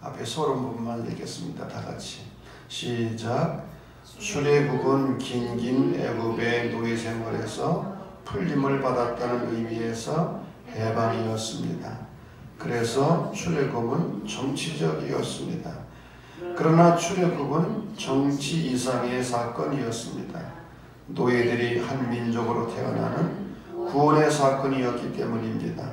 앞에 서론 부분만 읽겠습니다. 다 같이 시작. 출애굽은 긴긴 애굽의 노예 생활에서 풀림을 받았다는 의미에서 해방이었습니다. 그래서 출애굽은 정치적이었습니다. 그러나 출애굽은 정치 이상의 사건이었습니다. 노예들이 한 민족으로 태어나는 구원의 사건이었기 때문입니다.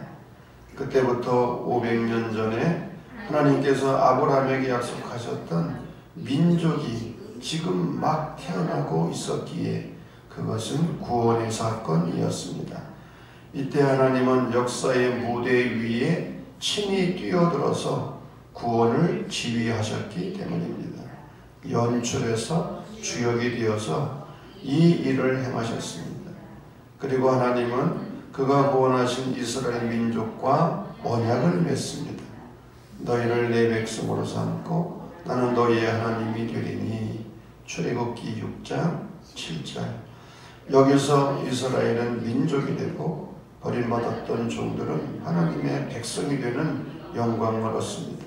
그때부터 500년 전에 하나님께서 아브라함에게 약속하셨던 민족이 지금 막 태어나고 있었기에 그것은 구원의 사건이었습니다. 이때 하나님은 역사의 무대 위에 친히 뛰어들어서 구원을 지휘하셨기 때문입니다. 연출해서 주역이 되어서 이 일을 행하셨습니다. 그리고 하나님은 그가 구원하신 이스라엘 민족과 언약을 맺습니다. 너희를 내 백성으로 삼고 나는 너희의 하나님이 되리니. 출애굽기 6장 7절. 여기서 이스라엘은 민족이 되고 버림받았던 종들은 하나님의 백성이 되는 영광을 얻습니다.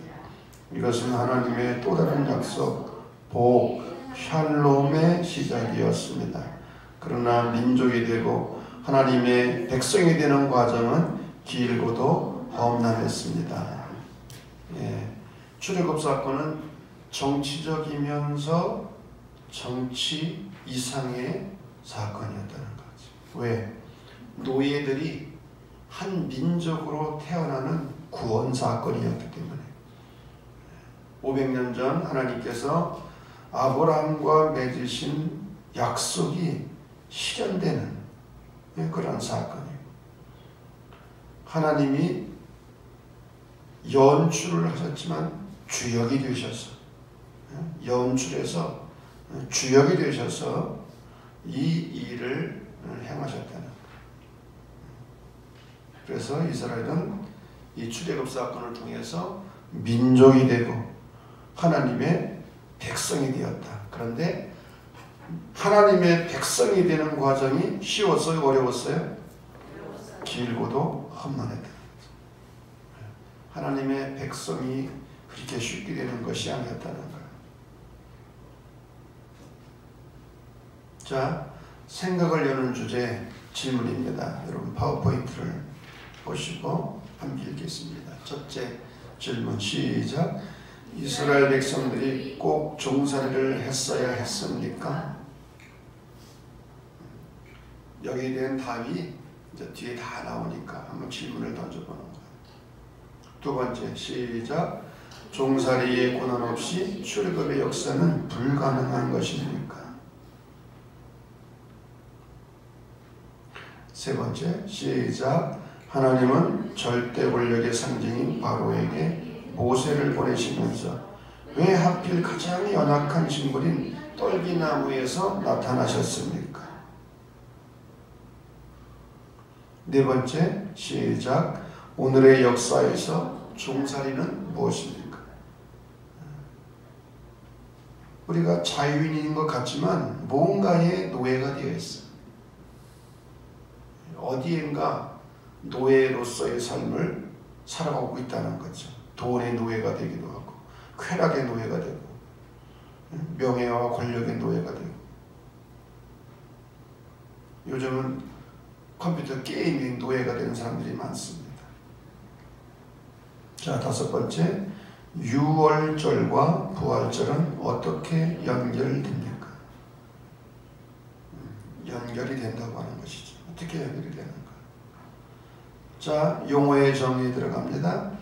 이것은 하나님의 또 다른 약속, 복, 샬롬의 시작이었습니다. 그러나 민족이 되고 하나님의 백성이 되는 과정은 길고도 험난했습니다. 출애굽 사건은 정치적이면서 정치 이상의 사건이었다는 거죠. 왜? 노예들이 한 민족으로 태어나는 구원 사건이었기 때문에 500년 전 하나님께서 아브라함과 맺으신 약속이 실현되는 그런 사건이에요. 하나님이 연출을 하셨지만 주역이 되셔서 연출해서 주역이 되셔서 이 일을 행하셨다는 거예요. 그래서 이스라엘은 이 출애굽 사건을 통해서 민족이 되고 하나님의 백성이 되었다. 그런데 하나님의 백성이 되는 과정이 쉬웠어요? 어려웠어요? 길고도 험난했다. 하나님의 백성이 그렇게 쉽게 되는 것이 아니었다는 거예요. 자, 생각을 여는 주제 질문입니다. 여러분 파워포인트를 보시고 함께 읽겠습니다. 첫째 질문 시작. 이스라엘 백성들이 꼭 종살이를 했어야 했습니까? 여기에 대한 답이 이제 뒤에 다 나오니까 한번 질문을 던져보는 거예요. 두 번째 시작. 종살이의 고난 없이 출애굽의 역사는 불가능한 것입니까? 세 번째 시작. 하나님은 절대 권력의 상징인 바로에게 모세를 보내시면서 왜 하필 가장 연약한 식물인 떨기나무에서 나타나셨습니까? 네 번째 시작. 오늘의 역사에서 종살이는 무엇입니까? 우리가 자유인인 것 같지만 뭔가의 노예가 되어 있어. 어디엔가 노예로서의 삶을 살아가고 있다는 거죠. 돈의 노예가 되기도 하고 쾌락의 노예가 되고 명예와 권력의 노예가 되고 요즘은 컴퓨터 게임의 노예가 되는 사람들이 많습니다. 자, 다섯 번째, 유월절과 부활절은 어떻게 연결됩니까? 연결이 된다고 하는 것이죠. 어떻게 연결이 되는가? 자, 용어의 정의에 들어갑니다.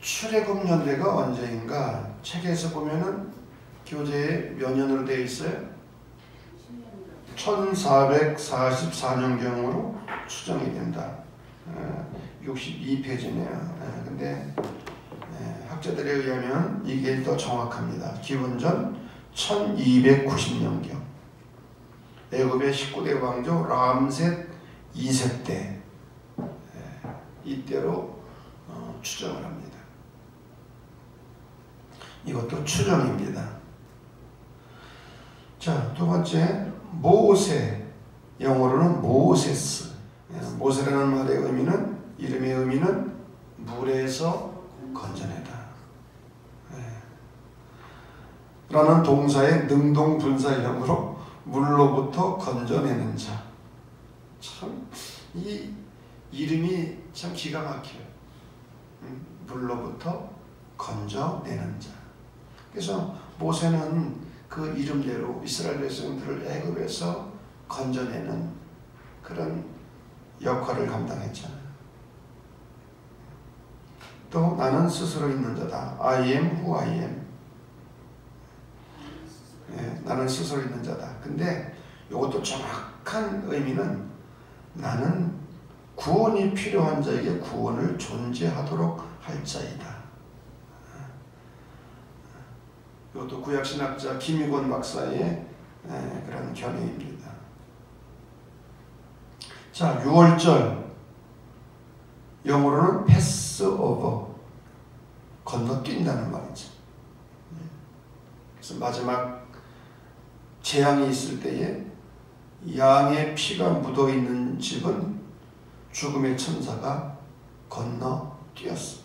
출애굽 연대가 언제인가? 책에서 보면은 교재에 몇 년으로 되어 있어요? 1444년경으로 추정이 된다. 62페이지네요. 근데 학자들에 의하면 이게 더 정확합니다. 기원전 1290년경. 애굽의 19대 왕조 람셋 2세 때 이때로 추정을 합니다. 이것도 추정입니다. 자, 두 번째 모세, 영어로는 모세스. 모세라는 말의 의미는, 이름의 의미는 물에서 건져내다. 라는 동사의 능동분사형으로 물로부터 건져내는 자. 참 이 이름이 참 기가 막혀요. 물로부터 건져내는 자. 그래서 모세는 그 이름대로 이스라엘 백성들을 애굽에서 건져내는 그런 역할을 감당했잖아요. 또 나는 스스로 있는 자다. I am who I am. 예, 나는 스스로 있는 자다. 근데 이것도 정확한 의미는 나는 구원이 필요한 자에게 구원을 존재하도록 할 자이다. 이것도 구약신학자 김익원 박사의 그런 견해입니다. 자, 6월절 영어로는 pass over, 건너뛴다는 말이죠. 그래서 마지막 재앙이 있을 때에 양의 피가 묻어있는 집은 죽음의 천사가 건너뛰었어.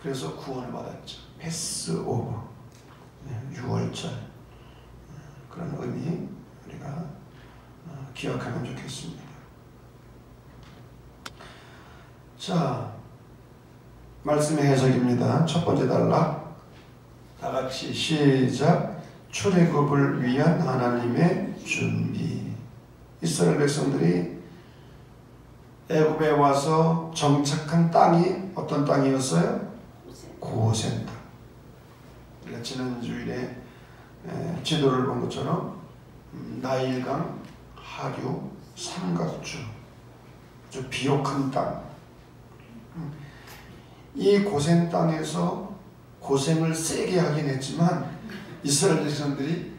그래서 구원을 받았죠. pass over, 6월절. 그런 의미 우리가 기억하면 좋겠습니다. 자, 말씀의 해석입니다. 첫 번째 단락 다 같이 시작. 출애굽을 위한 하나님의 준비. 이스라엘 백성들이 애굽에 와서 정착한 땅이 어떤 땅이었어요? 고센 땅. 우리가 지난 주일에 지도를 본 것처럼 나일강, 하류, 삼각주, 아주 비옥한 땅. 이 고센 땅에서 고생을 세게 하긴 했지만 이스라엘 백성들이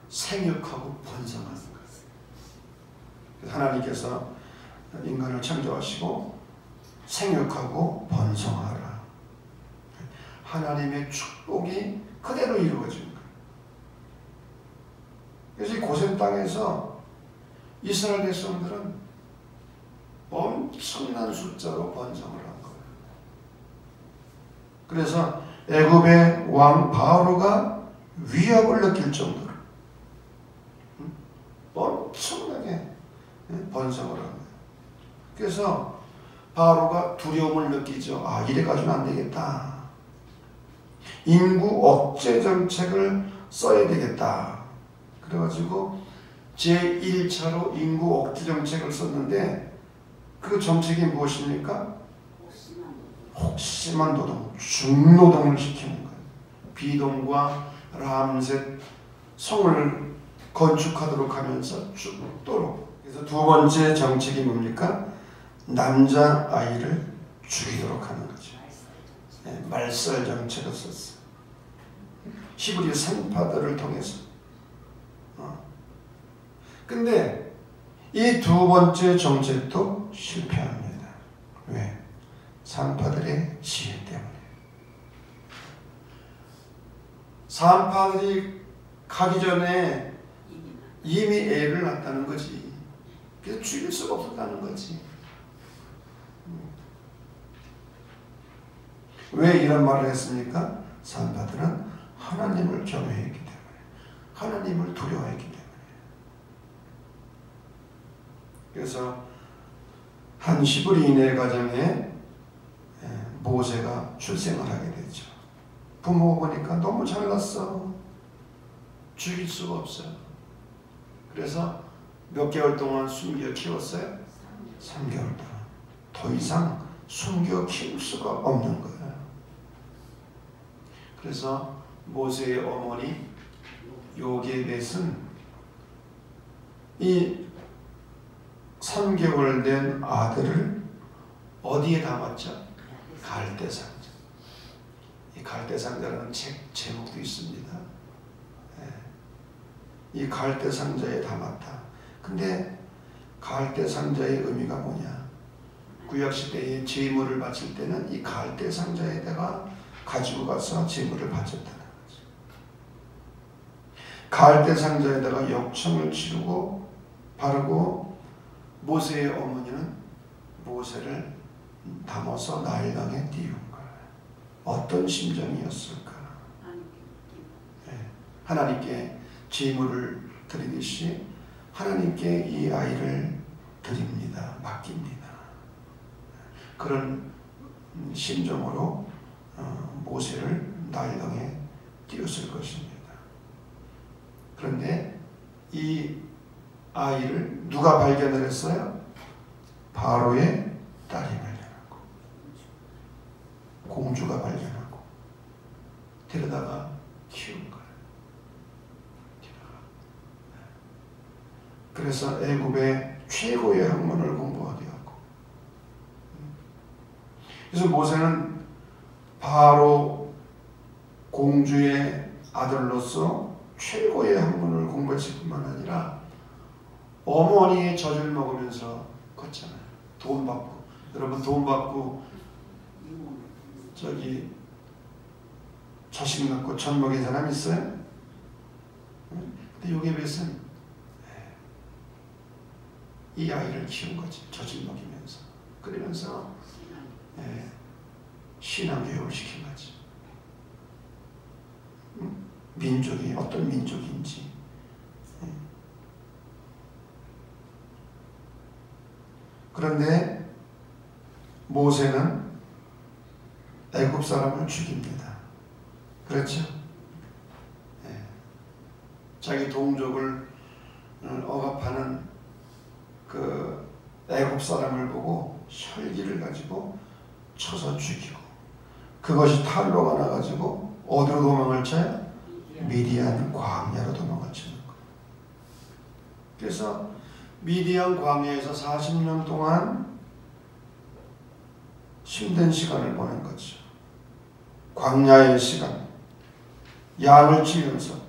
생육하고 번성하는 거예요. 하나님께서 인간을 창조하시고 생육하고 번성하라. 하나님의 축복이 그대로 이루어진 거예요. 그래서 이 고센 땅에서 이스라엘 백성들은 엄청난 숫자로 번성을 한 거예요. 그래서 애굽의 왕 바로가 위협을 느낄 정도로 엄청나게 번성을 한 거예요. 그래서 바로가 두려움을 느끼죠. 아, 이래 가지고는 안 되겠다. 인구 억제 정책을 써야 되겠다. 그래가지고 제1차로 인구 억제 정책을 썼는데 그 정책이 무엇입니까? 혹심한 노동, 중노동을 시키는 거예요. 비동과 람셋 성을 건축하도록 하면서 죽도록. 그래서 두 번째 정책이 뭡니까? 남자아이를 죽이도록 하는 거죠. 말살 정책을 썼어요. 히브리 산파들을 통해서. 근데 이 두 번째 정책도 실패합니다. 왜? 산파들의 지혜 때문에. 산파들이 가기 전에 이미 애를 낳았다는 거지. 그래서 죽일 수가 없었다는 거지. 왜 이런 말을 했습니까? 산파들은 하나님을 경외했기 때문에, 하나님을 두려워했기 때문에. 그래서 한 시브리인의 가정에 모세가 출생을 하게 되죠. 부모가 보니까 너무 잘났어. 죽일 수가 없어요. 그래서 몇 개월 동안 숨겨 키웠어요? 3개월 동안. 더 이상 숨겨 키울 수가 없는 거예요. 그래서 모세의 어머니 요게벳은 이 3개월 된 아들을 어디에 담았죠? 갈대상자. 이 갈대상자라는 책 제목도 있습니다. 이 갈대상자에 담았다. 근데 갈대상자의 의미가 뭐냐? 구약시대에 제물을 바칠 때는 이 갈대상자에다가 가지고 가서 제물을 바쳤다는 거죠. 갈대상자에다가 역청을 치르고 바르고 모세의 어머니는 모세를 담아서 나일강에 띄운 거예요. 어떤 심정이었을까? 하나님께 제물을 드리듯이 하나님께 이 아이를 드립니다. 맡깁니다. 그런 심정으로 모세를 나일강에 띄웠을 것입니다. 그런데 이 아이를 누가 발견을 했어요? 바로의 딸이 발견하고 공주가 발견하고 데려다가 키운 거예요. 그래서 애굽의 최고의 학문을 공부하게 하고, 그래서 모세는 바로 공주의 아들로서 최고의 학문을 공부했을 뿐만 아니라 어머니의 젖을 먹으면서 컸잖아요. 돈 받고. 여러분 돈 받고 저기 자식 낳고 젖 먹인 사람 있어요? 근데 요게벳은 이 아이를 키운 거지. 젖을 먹이면서. 그러면서 신앙 교육을 시킨 거지. 민족이 어떤 민족인지. 그런데 모세는 애굽 사람을 죽입니다. 그렇죠? 자기 동족을 억압하는 그 애굽 사람을 보고 혈기를 가지고 쳐서 죽이고, 그것이 탄로가 나가지고 어디로 도망을 쳐요? 미디안 광야로 도망을 치는 거예요. 그래서 미디안 광야에서 40년 동안 힘든 시간을 보낸 거죠. 광야의 시간, 양을 치면서.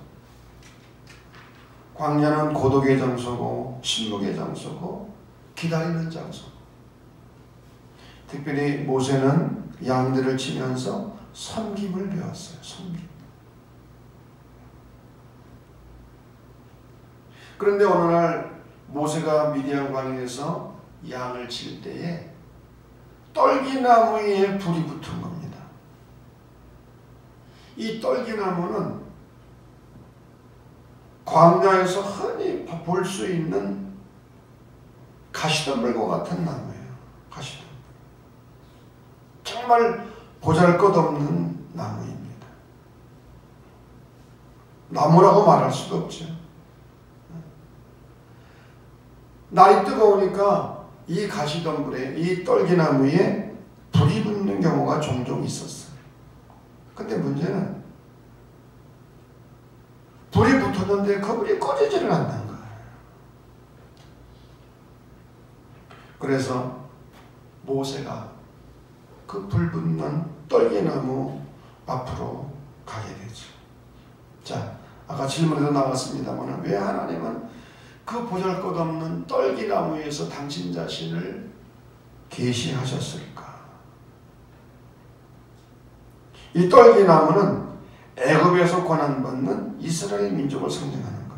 광야는 고독의 장소고 침묵의 장소고 기다리는 장소. 특별히 모세는 양들을 치면서 섬김을 배웠어요. 섬김. 그런데 어느 날 모세가 미디안 광야에서 양을 칠 때에 떨기나무 위에 불이 붙은 겁니다. 이 떨기나무는 광야에서 흔히 볼 수 있는 가시덤불과 같은 나무예요. 가시덤불. 정말 보잘것없는 나무입니다. 나무라고 말할 수도 없죠. 날이 뜨거우니까 이 가시덤불에, 이 떨기나무에 불이 붙는 경우가 종종 있었어요. 근데 문제는 불이 붙었는데 그 불이 꺼지지를 않는 거예요. 그래서 모세가 그 불 붙는 떨기나무 앞으로 가게 되죠. 자, 아까 질문에도 나왔습니다만 왜 하나님은 그 보잘것없는 떨기나무에서 당신 자신을 계시하셨을까? 이 떨기나무는 애굽에서 고난받는 이스라엘 민족을 상징하는 겁니다.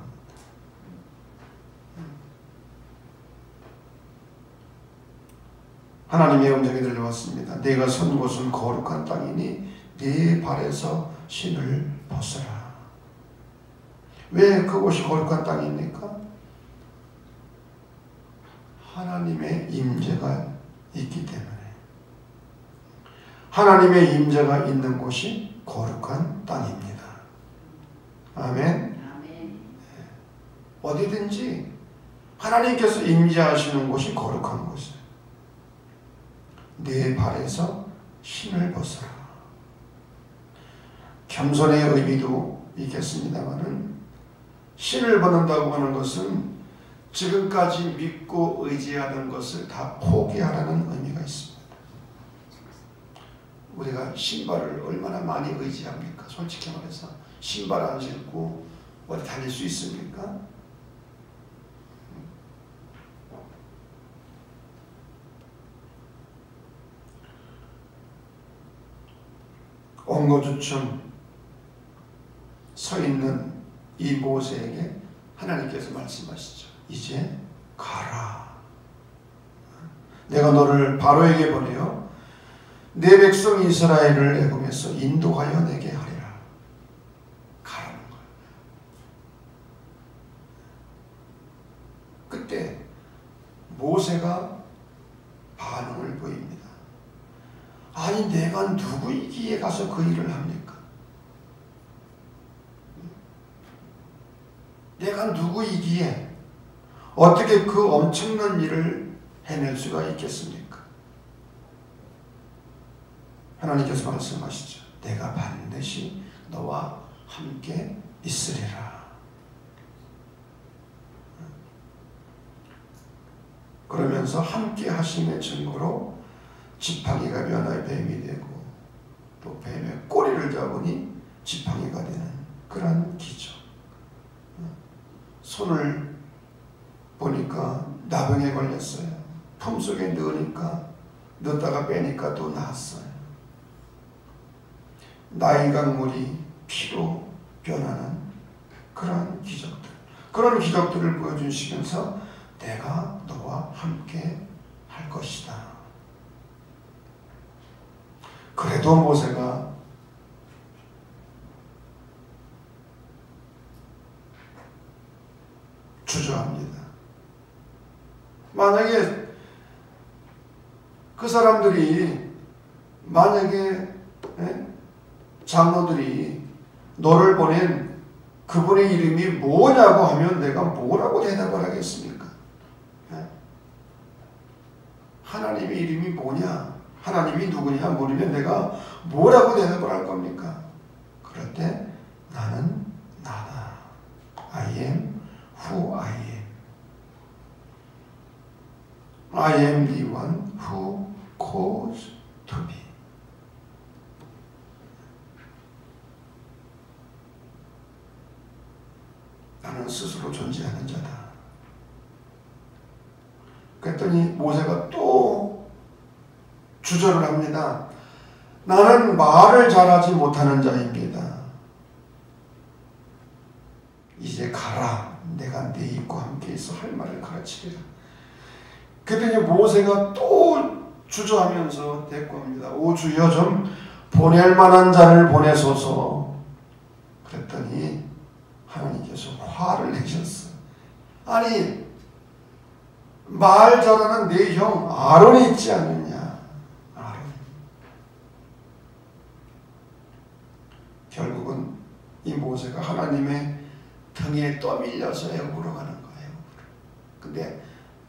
하나님의 음성이 들려왔습니다. 내가 선 곳은 거룩한 땅이니 네 발에서 신을 벗어라. 왜 그곳이 거룩한 땅입니까? 하나님의 임재가 있기 때문에. 하나님의 임재가 있는 곳이 거룩한 땅입니다. 아멘. 어디든지 하나님께서 임재하시는 곳이 거룩한 곳이에요. 내 발에서 신을 벗어라. 겸손의 의미도 있겠습니다만은 신을 벗는다고 하는 것은 지금까지 믿고 의지하던 것을 다 포기하라는 의미가 있습니다. 우리가 신발을 얼마나 많이 의지합니까? 솔직히 말해서 신발 안 신고 어디 다닐 수 있습니까? 엉거주춤 서 있는 이 모세에게 하나님께서 말씀하시죠. 이제 가라. 내가 너를 바로에게 보내어 내 백성 이스라엘을 애굽에서 인도하여 내게 하리라. 가라는 거예요. 모세가 반응을 보입니다. 아니 내가 누구이기에 가서 그 일을 합니까? 내가 누구이기에 어떻게 그 엄청난 일을 해낼 수가 있겠습니까? 하나님께서 말씀하시죠. 내가 반드시 너와 함께 있으리라. 그러면서 함께 하심의 증거로 지팡이가 변하여 뱀이 되고 또 뱀의 꼬리를 잡으니 지팡이가 되는 그런 기적. 손을 보니까 나병에 걸렸어요. 품속에 넣으니까 넣다가 빼니까 또 나았어요. 나일강물이 피로 변하는 그런 기적들. 그런 기적들을 보여주시면서 내가 너와 함께 할 것이다. 그래도 모세가 주저합니다. 만약에 그 사람들이 장로들이 너를 보낸 그분의 이름이 뭐냐고 하면 내가 뭐라고 대답을 하겠습니까? 하나님의 이름이 뭐냐? 하나님이 누구냐 물으면 내가 뭐라고 대답을 할 겁니까? 그럴 때 나는 나다. I am who I am. I am the one who calls to me. 나는 스스로 존재하는 자다. 그랬더니 모세가 또 주저를 합니다. 나는 말을 잘하지 못하는 자입니다. 이제 가라. 내가 네 입과 함께 있어 할 말을 가르치리라. 그랬더니 모세가 또 주저하면서 대꾸합니다. 오 주여 좀 보낼 만한 자를 보내소서. 그랬더니 하나님께서 화를 내셨어요. 아니 말 잘하는 내 형 아론이 있지 않느냐. 아론. 결국은 이 모세가 하나님의 등에 떠밀려서 애굽으로 가는 거예요. 근데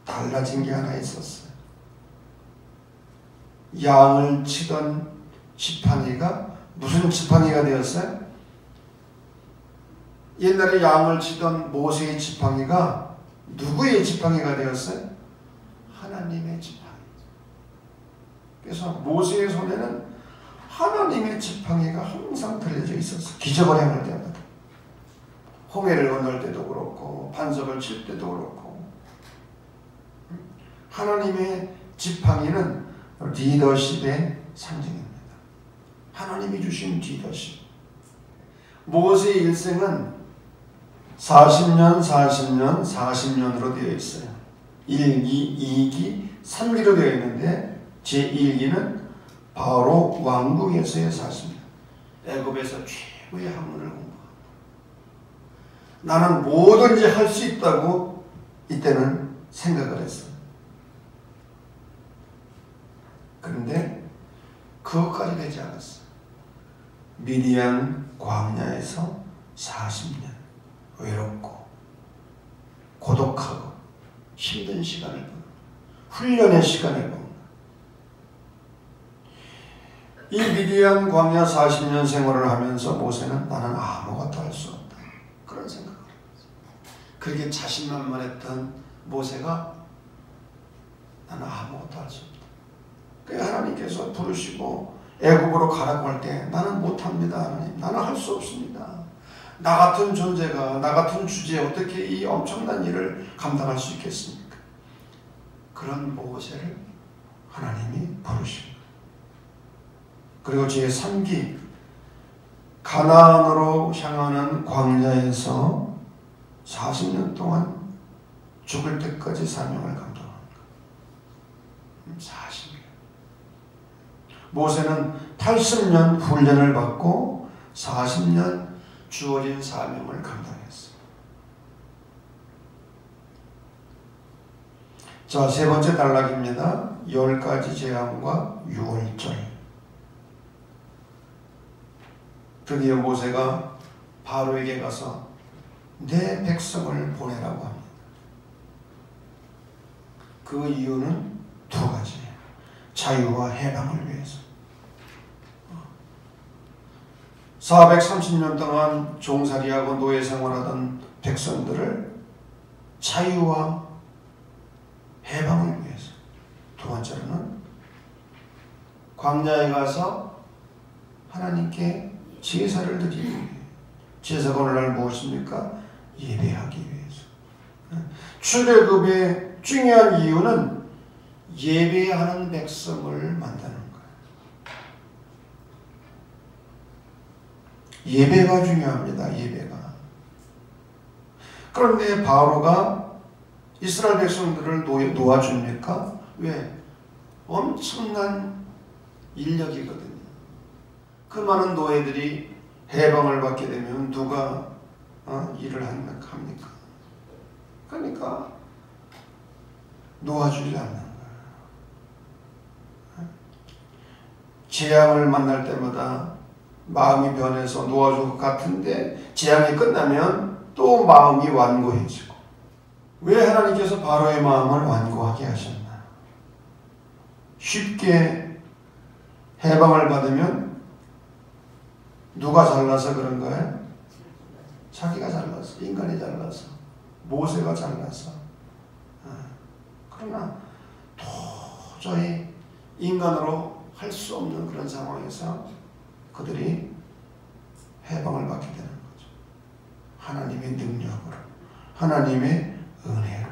달라진 게 하나 있었어요. 양을 치던 지팡이가 무슨 지팡이가 되었어요? 옛날에 양을 치던 모세의 지팡이가 누구의 지팡이가 되었어요? 하나님의 지팡이. 그래서 모세의 손에는 하나님의 지팡이가 항상 들려져 있었어요. 기적을 행할 때마다. 홍해를 건널 때도 그렇고 반석을 칠 때도 그렇고. 하나님의 지팡이는 리더십의 상징입니다. 하나님이 주신 리더십. 모세의 일생은 40년, 40년, 40년으로 되어 있어요. 1기, 2기, 3기로 되어 있는데 제1기는 바로 왕궁에서의 40년. 애굽에서 최고의 학문을 공부하고 나는 뭐든지 할 수 있다고 이때는 생각을 했어요. 그런데 그것까지 되지 않았어요. 미디안 광야에서 40년 외롭고 고독하고 힘든 시간을 보는 훈련의 시간을 보는 이 미디안 광야 40년 생활을 하면서 모세는 나는 아무것도 할 수 없다. 그런 생각을 했어요. 그렇게 자신만만했던 모세가 나는 아무것도 할 수 없다. 그래서 하나님께서 부르시고 애굽으로 가라고 할 때 나는 못합니다. 하나님. 나는 할 수 없습니다. 나 같은 존재가 나 같은 주제에 어떻게 이 엄청난 일을 감당할 수 있겠습니까? 그런 모세를 하나님이 부르십니다. 그리고 제3기 가나안으로 향하는 광야에서 40년 동안 죽을 때까지 사명을 감당합니다. 40년. 모세는 80년 훈련을 받고 40년 주어진 사명을 감당했어요. 자, 세 번째 단락입니다. 10가지 재앙과 유월절. 드디어 모세가 바로에게 가서 내 백성을 보내라고 합니다. 그 이유는 두 가지예요. 자유와 해방을 위해서. 430년 동안 종살이하고 노예 생활하던 백성들을 자유와 해방을 위해서. 두 번째로는 광야에 가서 하나님께 제사를 드리기 위해. 제사가 오늘날 무엇입니까? 예배하기 위해서. 출애굽의 중요한 이유는 예배하는 백성을 만드는 거예요. 예배가 중요합니다. 예배가. 그런데 바로가 이스라엘 백성들을 놓아줍니까? 왜? 엄청난 인력이거든요. 그 많은 노예들이 해방을 받게 되면 누가 일을 합니까? 그러니까 놓아주지 않는 거예요. 재앙을 만날 때마다 마음이 변해서 놓아줄 것 같은데 재앙이 끝나면 또 마음이 완고해지고. 왜 하나님께서 바로의 마음을 완고하게 하셨나? 쉽게 해방을 받으면 누가 잘나서 그런 거예요? 자기가 잘나서, 인간이 잘나서, 모세가 잘나서. 그러나 도저히 인간으로 할 수 없는 그런 상황에서 그들이 해방을 받게 되는 거죠. 하나님의 능력으로, 하나님의 은혜로.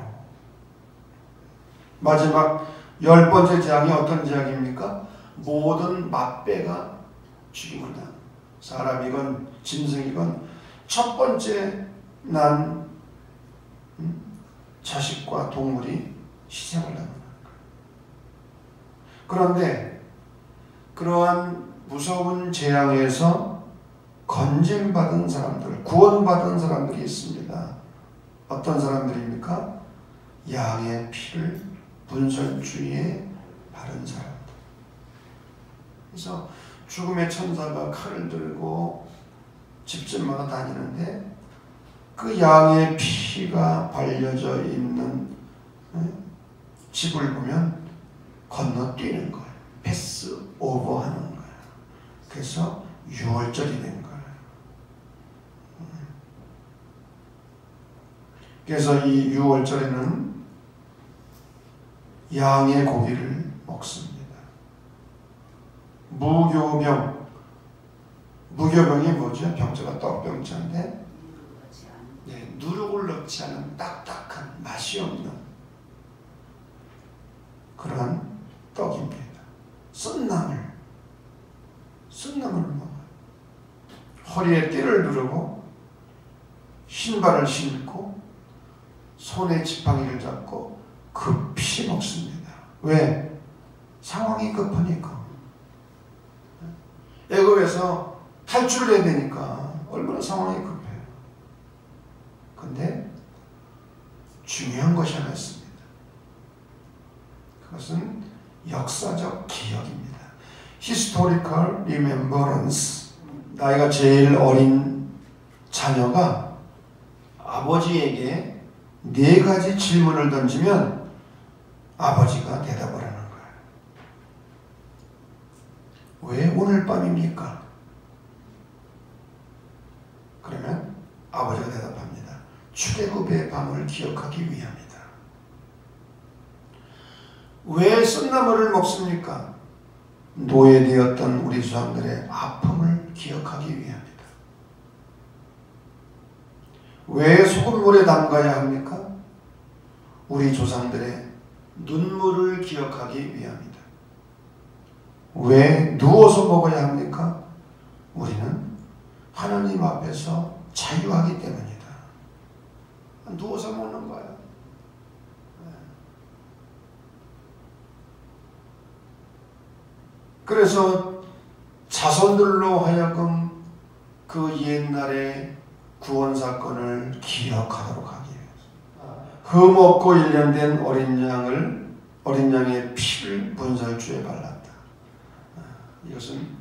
마지막 10번째 재앙이 어떤 재앙입니까? 모든 맛배가 죽임을 당합니다. 사람이건 짐승이건 첫 번째 난 자식과 동물이 희생을 당합니다. 그런데 그러한 무서운 재앙에서 건짐받은 사람들, 구원받은 사람들이 있습니다. 어떤 사람들입니까? 양의 피를 분설주의에 바른 사람들. 그래서 죽음의 천사가 칼을 들고 집집마다 다니는데 그 양의 피가 발려져 있는 집을 보면 건너뛰는 거예요. 패스 오버 하는 거예요. 그래서 유월절이 된 거예요. 그래서 이 유월절에는 양의 고기를 먹습니다. 무교병이 뭐죠? 병자가 떡병자인데 누룩을 넣지 않은 딱딱한 맛이 없는 그러한 떡입니다. 쓴나물 먹어요. 허리에 띠를 누르고 신발을 신고 손에 지팡이를 잡고 급히 먹습니다. 왜? 상황이 급하니까. 애굽에서 탈출을 해야 되니까 얼마나 상황이 급해요. 근데 중요한 것이 하나 있습니다. 그것은 역사적 기억입니다. Historical remembrance. 나이가 제일 어린 자녀가 아버지에게 4가지 질문을 던지면 아버지가 대답을 하는 거예요. 왜 오늘 밤입니까? 그러면 아버지가 대답합니다. 출애굽의 밤을 기억하기 위함이다. 왜 쓴나물을 먹습니까? 노예되었던 우리 조상들의 아픔을 기억하기 위함이다. 왜 소금물에 담가야 합니까? 우리 조상들의 눈물을 기억하기 위함이다. 왜 누워서 먹어야 합니까? 우리는 하나님 앞에서 자유하기 때문이다. 누워서 먹는 거야. 그래서 자손들로 하여금 그 옛날의 구원 사건을 기억하도록 하기 위해서 흠없고 일련된 어린 양의 피를 문설주에 발랐다. 이것은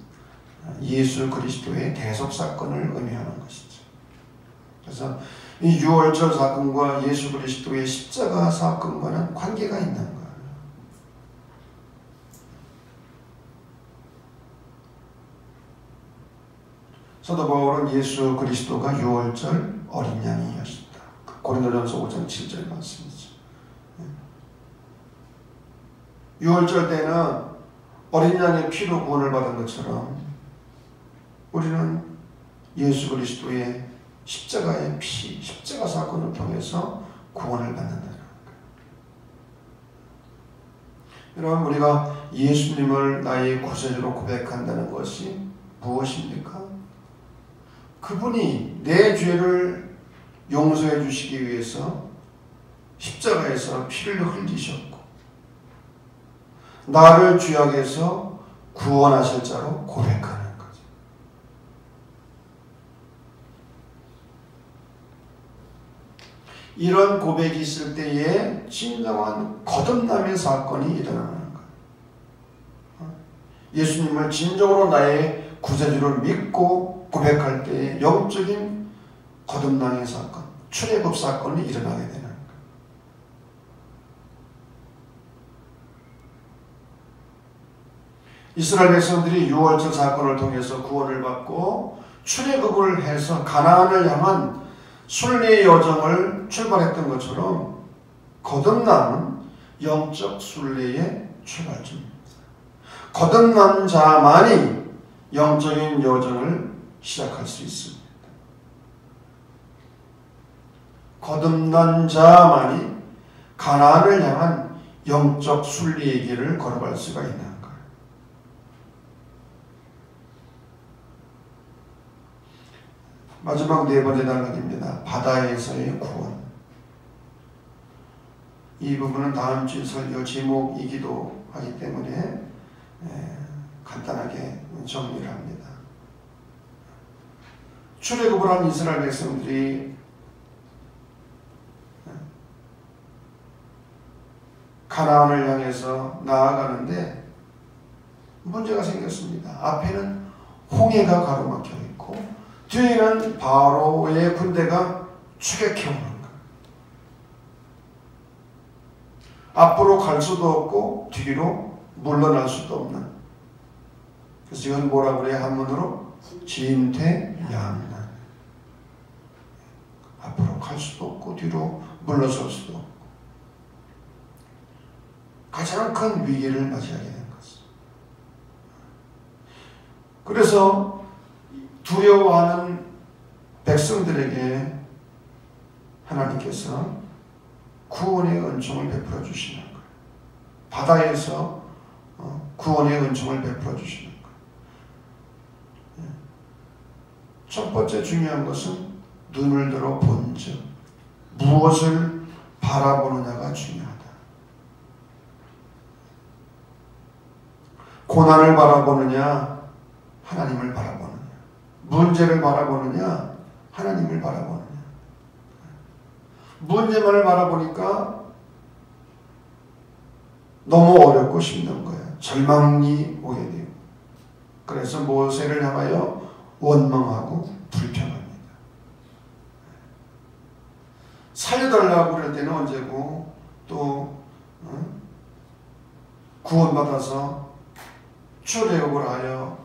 예수 그리스도의 대속 사건을 의미하는 것이죠. 그래서 이 유월절 사건과 예수 그리스도의 십자가 사건과는 관계가 있는 거예요. 사도 바울은 예수 그리스도가 유월절 어린 양이었다. 고린도전서 5장 7절 말씀이죠. 유월절 때는 어린 양의 피로 구원을 받은 것처럼 우리는 예수 그리스도의 십자가의 피, 십자가 사건을 통해서 구원을 받는다는 거예요. 여러분, 우리가 예수님을 나의 구세주로 고백한다는 것이 무엇입니까? 그분이 내 죄를 용서해 주시기 위해서 십자가에서 피를 흘리셨고 나를 죄악에서 구원하실 자로 고백하는 거죠. 이런 고백이 있을 때에 진정한 거듭남의 사건이 일어나는 거예요. 예수님을 진정으로 나의 구세주를 믿고 고백할 때에 영적인 거듭남의 사건, 출애굽 사건이 일어나게 되는 거예요. 이스라엘 백성들이 유월절 사건을 통해서 구원을 받고 출애굽을 해서 가나안을 향한 순례의 여정을 출발했던 것처럼 거듭남은 영적 순례의 출발점입니다. 거듭난 자만이 영적인 여정을 시작할 수 있습니다. 거듭난 자만이 가나안을 향한 영적 순례의 길을 걸어갈 수가 있는 거예요. 마지막 네 번째 단락입니다. 바다에서의 구원. 이 부분은 다음 주 설교 제목이기도 하기 때문에 간단하게 정리를 합니다. 출애굽을 한 이스라엘 백성들이 가나안을 향해서 나아가는데 문제가 생겼습니다. 앞에는 홍해가 가로막혀 있고 뒤에는 바로의 군대가 추격해오는 거예요. 앞으로 갈 수도 없고 뒤로 물러날 수도 없는. 그래서 이건 뭐라고 그래요? 한문으로 진퇴양난. 앞으로 갈 수도 없고 뒤로 물러설 수도 없고 가장 큰 위기를 맞이하게 된 것입니다. 그래서 두려워하는 백성들에게 하나님께서 구원의 은총을 베풀어 주시는 거예요. 바다에서 구원의 은총을 베풀어 주시는 거예요. 첫 번째 중요한 것은 눈을 들어 본즉 무엇을 바라보느냐가 중요하다. 고난을 바라보느냐, 하나님을 바라보느냐. 문제를 바라보느냐, 하나님을 바라보느냐. 문제만을 바라보니까 너무 어렵고 힘든 거예요. 절망이 오게 돼요. 그래서 모세를 향하여 원망하고 불평합니다. 살려달라고 그럴 때는 언제고 또 구원받아서 출애굽을 하여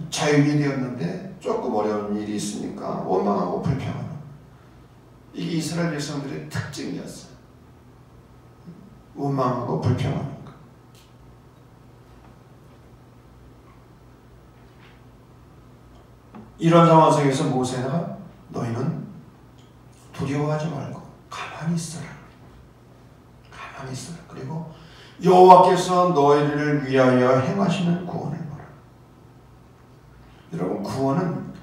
자유인이 되었는데 조금 어려운 일이 있으니까 원망하고 불평하는 이게 이스라엘 백성들의 특징이었어요. 원망하고 불평하는 것. 이런 상황 속에서 모세가 너희는 두려워하지 말고 가만히 있어라. 가만히 있어라. 그리고 여호와께서 너희를 위하여 행하시는 구원을 보라. 여러분, 구원은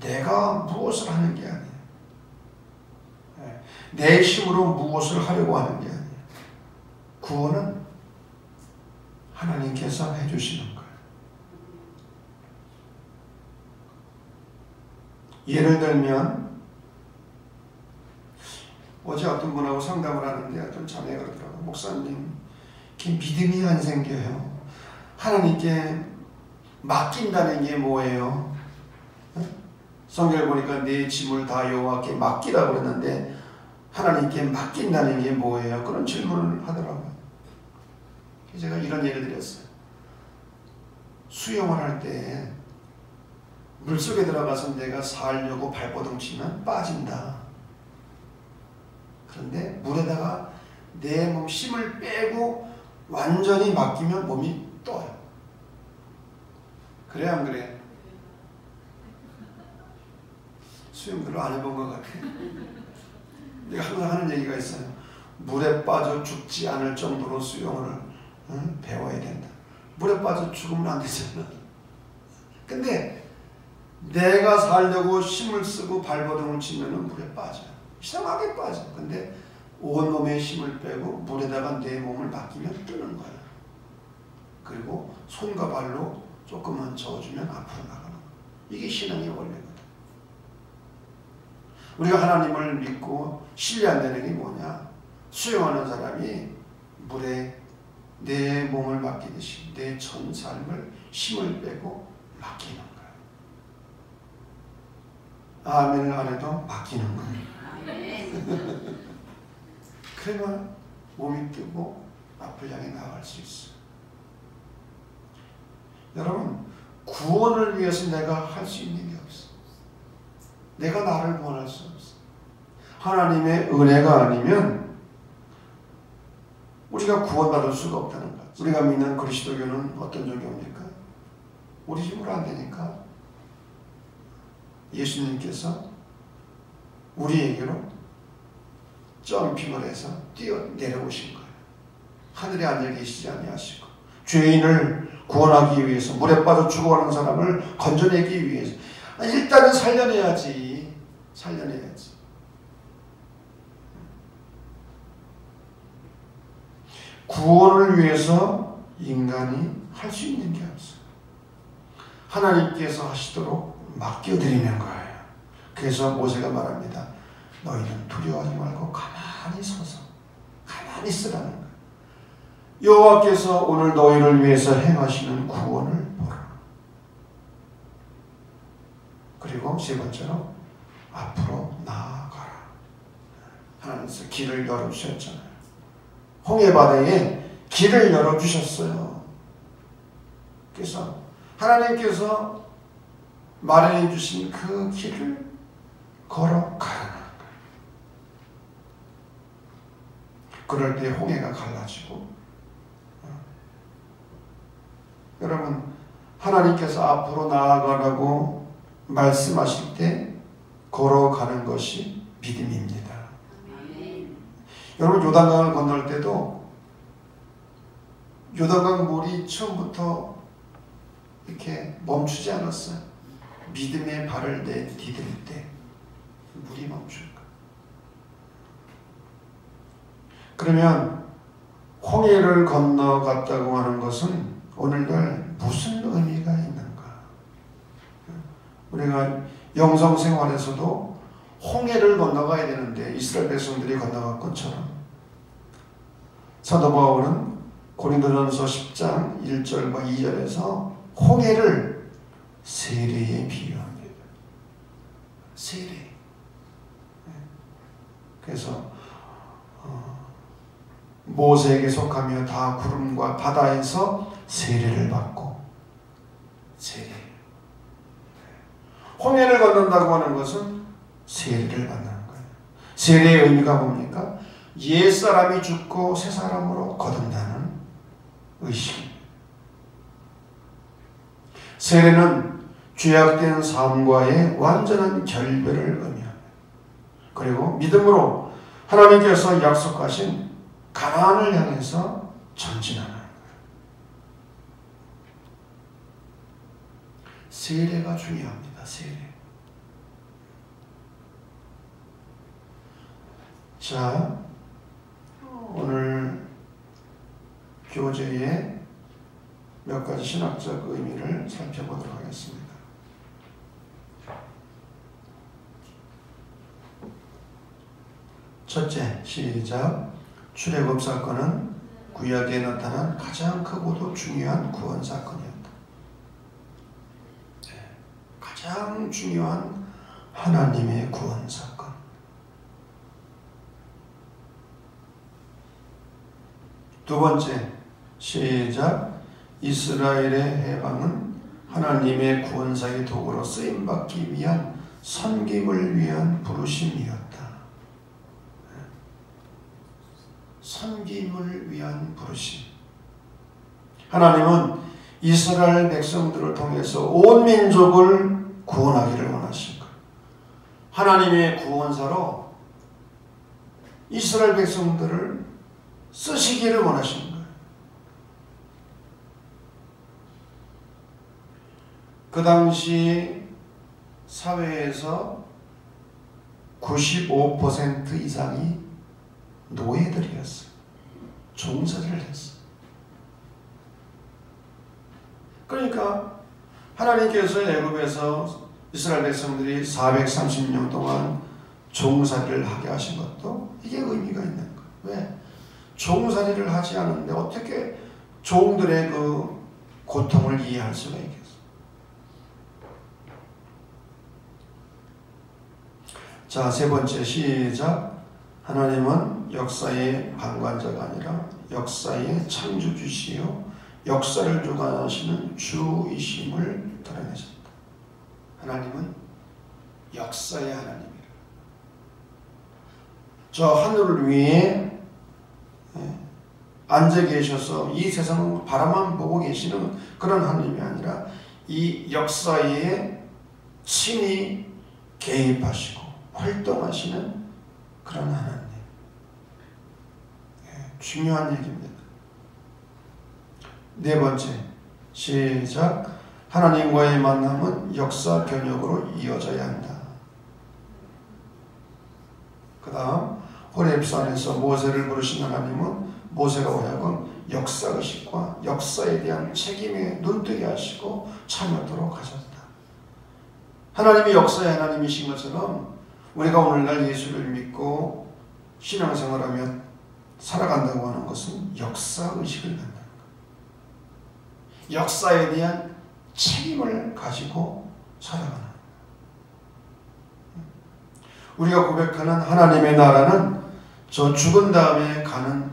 내가 무엇을 하는 게 아니에요. 내 힘으로 무엇을 하려고 하는 게 아니에요. 구원은 하나님께서 해주시는 거예요. 예를 들면 어제 어떤 분하고 상담을 하는데 어떤 자매가 그러더라고요. 목사님, 믿음이 안 생겨요. 하나님께 맡긴다는 게 뭐예요? 성경을 보니까 내 짐을 다 여호와께 맡기라고 그랬는데 하나님께 맡긴다는 게 뭐예요? 그런 질문을 하더라고요. 제가 이런 예를 드렸어요. 수영을 할 때 물속에 들어가서 내가 살려고 발버둥 치면 빠진다. 그런데 물에다가 내 몸 힘을 빼고 완전히 맡기면 몸이 떠요. 그래 안 그래? 수영 별로 안 해본 것 같아. 내가 항상 하는 얘기가 있어요. 물에 빠져 죽지 않을 정도로 수영을 배워야 된다. 물에 빠져 죽으면 안 되잖아. 근데 내가 살려고 힘을 쓰고 발버둥을 치면 물에 빠져요. 이상하게 빠져. 근데 온몸에 힘을 빼고 물에다가 내 몸을 맡기면 뜨는 거야. 그리고 손과 발로 조금만 저어주면 앞으로 나가는 거야. 이게 신앙의 원리거든. 우리가 하나님을 믿고 신뢰한다는 게 뭐냐? 수영하는 사람이 물에 내 몸을 맡기듯이 내 전 삶을 힘을 빼고 맡기는 거야. 아멘을 안 해도 맡기는 거야. 그러면 몸이 뜨고 앞을 향해 나아갈 수 있어. 여러분, 구원을 위해서 내가 할 수 있는 게 없어. 내가 나를 구원할 수 없어. 하나님의 은혜가 아니면 우리가 구원받을 수가 없다는 거야. 우리가 믿는 그리스도교는 어떤 종교입니까? 우리 힘으로 안 되니까 예수님께서 우리에게로 점핑을 해서 뛰어 내려오신 거예요. 하늘에 앉아 계시지 아니하시고 죄인을 구원하기 위해서 물에 빠져 죽어가는 사람을 건져내기 위해서 일단은 살려내야지. 살려내야지. 구원을 위해서 인간이 할 수 있는 게 없어요. 하나님께서 하시도록 맡겨드리는 거예요. 그래서 모세가 말합니다. 너희는 두려워하지 말고 가만히 서서 가만히 있으라는 거예요. 여호와께서 오늘 너희를 위해서 행하시는 구원을 보라. 그리고 세 번째로 앞으로 나아가라. 하나님께서 길을 열어주셨잖아요. 홍해바다에 길을 열어주셨어요. 그래서 하나님께서 마련해 주신 그 길을 걸어가는 거예요. 그럴 때 홍해가 갈라지고 여러분, 하나님께서 앞으로 나아가라고 말씀하실 때 걸어가는 것이 믿음입니다. 여러분, 요단강을 건널 때도 요단강 물이 처음부터 이렇게 멈추지 않았어요. 믿음의 발을 내디딜 때 물이 멈춘 거예요. 그러면 홍해를 건너갔다고 하는 것은 오늘날 무슨 의미가 있는가? 우리가 영성생활에서도 홍해를 건너가야 되는데 이스라엘 백성들이 건너간 것처럼 사도 바울은 고린도전서 10장 1절과 2절에서 홍해를 세례에 비유합니다. 세례. 그래서 모세에게 속하며 다 구름과 바다에서 세례를 받고 세례. 홍해를 건넌다고 하는 것은 세례를 받는 거예요. 세례의 의미가 뭡니까? 옛사람이 죽고 새사람으로 거듭나는 의식입니다. 세례는 죄악된 삶과의 완전한 결별을 의미합니다. 그리고 믿음으로 하나님께서 약속하신 가나안을 향해서 전진하는 거예요. 세례가 중요합니다. 세례. 자, 오늘 교재의 몇 가지 신학적 의미를 살펴보도록 하겠습니다. 첫째, 시작. 출애굽 사건은 구약에 나타난 가장 크고도 중요한 구원 사건이었다. 가장 중요한 하나님의 구원 사건. 두 번째, 시작. 이스라엘의 해방은 하나님의 구원사의 도구로 쓰임받기 위한 섬김을 위한 부르심이었다. 섬김을 위한 부르심. 하나님은 이스라엘 백성들을 통해서 온 민족을 구원하기를 원하신 거예요. 하나님의 구원사로 이스라엘 백성들을 쓰시기를 원하신 거예요. 그 당시 사회에서 95% 이상이 노예들이었어요. 종살이를 했어요. 그러니까 하나님께서 애굽에서 이스라엘 백성들이 430년 동안 종살이를 하게 하신 것도 이게 의미가 있는 거예요. 왜? 종살이를 하지 않는데 어떻게 종들의 그 고통을 이해할 수가 있겠어요? 자, 세 번째, 시작. 하나님은 역사의 방관자가 아니라 역사의 창조주시요 역사를 주관하시는 주이심을 드러내셨다. 하나님은 역사의 하나님이라. 저 하늘 위에 앉아 계셔서 이 세상을 바라만 보고 계시는 그런 하나님이 아니라 이 역사에 친히 개입하시고 활동하시는 그런 하나님. 중요한 얘기입니다. 네 번째, 시작. 하나님과의 만남은 역사 변혁으로 이어져야 한다. 그 다음 호렙산에서 모세를 부르신 하나님은 모세가 오야금 역사의식과 역사에 대한 책임에 눈뜨게 하시고 참여토록 하셨다. 하나님이 역사의 하나님이신 것처럼 우리가 오늘날 예수를 믿고 신앙생활하며 살아간다고 하는 것은 역사의식을 갖는 거예요. 역사에 대한 책임을 가지고 살아가는 거예요. 우리가 고백하는 하나님의 나라는 저 죽은 다음에 가는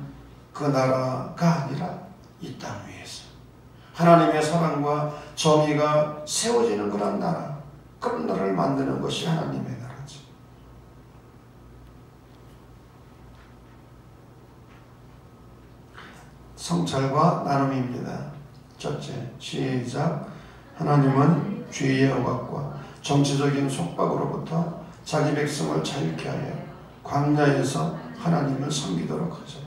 그 나라가 아니라 이 땅 위에서 하나님의 사랑과 정의가 세워지는 그런 나라, 그런 나라를 만드는 것이 하나님의 나라죠. 성찰과 나눔입니다. 첫째, 시작. 하나님은 죄의 억압과 정치적인 속박으로부터 자기 백성을 자유케 하여 광야에서 하나님을 섬기도록 하셨다.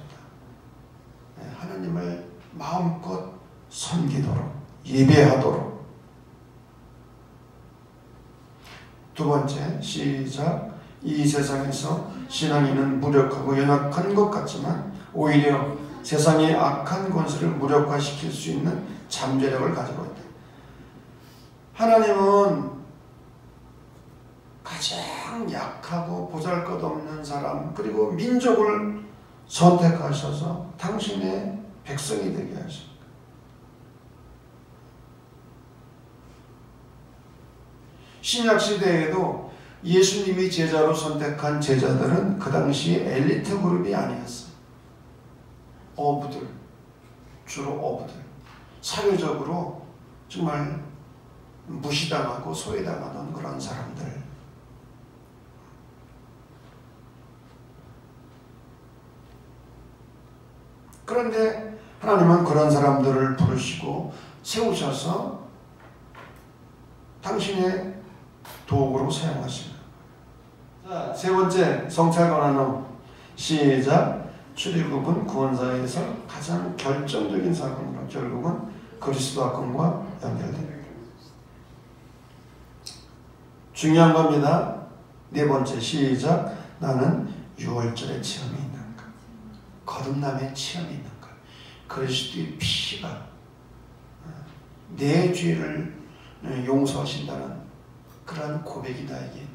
하나님을 마음껏 섬기도록, 예배하도록. 두 번째, 시작. 이 세상에서 신앙인은 무력하고 연약한 것 같지만 오히려 세상의 악한 권세를 무력화시킬 수 있는 잠재력을 가지고 있다. 하나님은 가장 약하고 보잘것없는 사람 그리고 민족을 선택하셔서 당신의 백성이 되게 하십니다. 신약시대에도 예수님이 제자로 선택한 제자들은 그 당시 엘리트 그룹이 아니었어요. 어부들, 주로 어부들. 사회적으로 정말 무시당하고 소외당하던 그런 사람들. 그런데 하나님은 그런 사람들을 부르시고 세우셔서 당신의 도구로 사용하십니다. 자, 세 번째, 성찰과 나눔. 시작. 출애굽은 구원사에서 가장 결정적인 사건으로 결국은 그리스도 사건과 연결됩니다. 중요한 겁니다. 네 번째, 시작. 나는 유월절의 체험이 있는가? 거듭남의 체험이 있는가? 그리스도의 피가 내 죄를 용서하신다는 그런 고백이다 이게.